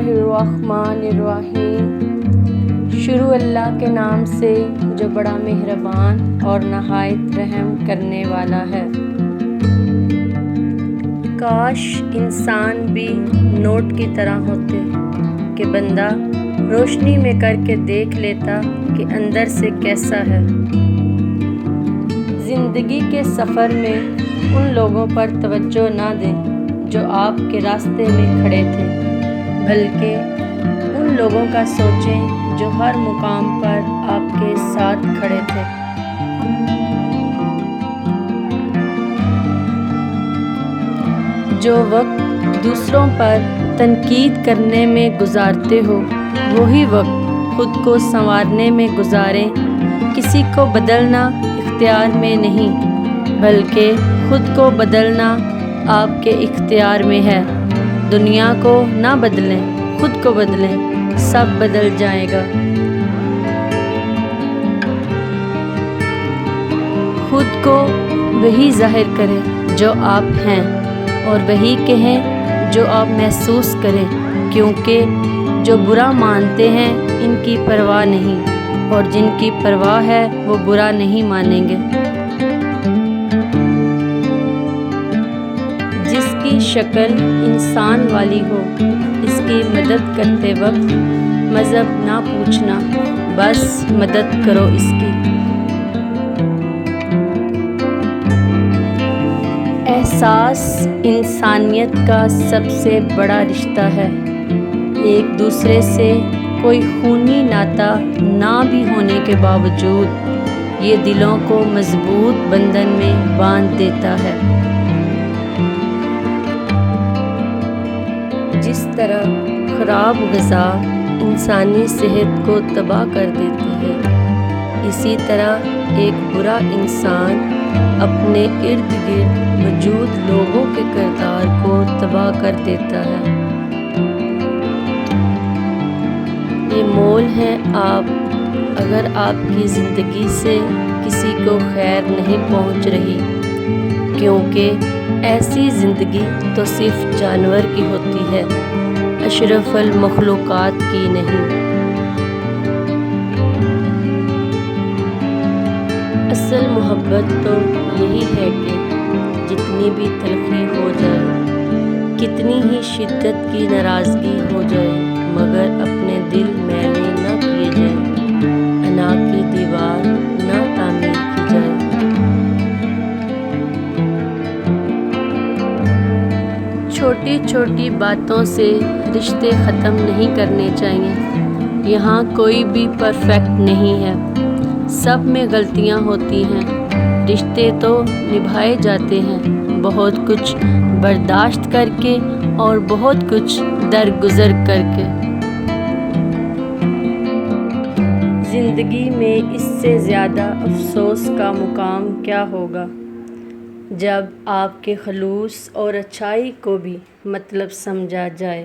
बिस्मिल्लाहिर्रहमानिर्रहीम। शुरू अल्लाह के नाम से जो बड़ा मेहरबान और नहायत रहम करने वाला है। काश इंसान भी नोट की तरह होते कि बंदा रोशनी में करके देख लेता कि अंदर से कैसा है। ज़िंदगी के सफ़र में उन लोगों पर तवज्जो ना दें जो आपके रास्ते में खड़े थे, बल्कि उन लोगों का सोचें जो हर मुकाम पर आपके साथ खड़े थे। जो वक्त दूसरों पर तनकीद करने में गुजारते हो, वही वक्त खुद को संवारने में गुजारें। किसी को बदलना इख्तियार में नहीं, बल्कि खुद को बदलना आपके इख्तियार में है। दुनिया को ना बदलें, खुद को बदलें, सब बदल जाएगा। खुद को वही जाहिर करें जो आप हैं, और वही कहें जो आप महसूस करें, क्योंकि जो बुरा मानते हैं इनकी परवाह नहीं, और जिनकी परवाह है वो बुरा नहीं मानेंगे। जिसकी शक्ल इंसान वाली हो, इसकी मदद करते वक्त मज़हब ना पूछना, बस मदद करो इसकी। एहसास इंसानियत का सबसे बड़ा रिश्ता है। एक दूसरे से कोई खूनी नाता ना भी होने के बावजूद ये दिलों को मजबूत बंधन में बांध देता है। जिस तरह ख़राब ग़िज़ा इंसानी सेहत को तबाह कर देती है, इसी तरह एक बुरा इंसान अपने इर्द गिर्द मौजूद लोगों के किरदार को तबाह कर देता है। ये मोल है आप, अगर आपकी ज़िंदगी से किसी को खैर नहीं पहुंच रही, क्योंकि ऐसी ज़िंदगी तो सिर्फ जानवर की होती है, अशरफुल मखलूक़ात की नहीं। असल मोहब्बत तो यही है कि जितनी भी तलख़ी हो जाए, कितनी ही शिद्दत की नाराज़गी हो जाए, मगर अपने दिल मैले न किए जाए, अना की दीवार न तामीर की जाए। छोटी छोटी बातों से रिश्ते ख़त्म नहीं करने चाहिए। यहाँ कोई भी परफेक्ट नहीं है, सब में गलतियाँ होती हैं। रिश्ते तो निभाए जाते हैं बहुत कुछ बर्दाश्त करके और बहुत कुछ दरगुजर करके। ज़िंदगी में इससे ज़्यादा अफसोस का मुकाम क्या होगा, जब आपके खलूस और अच्छाई को भी मतलब समझा जाए।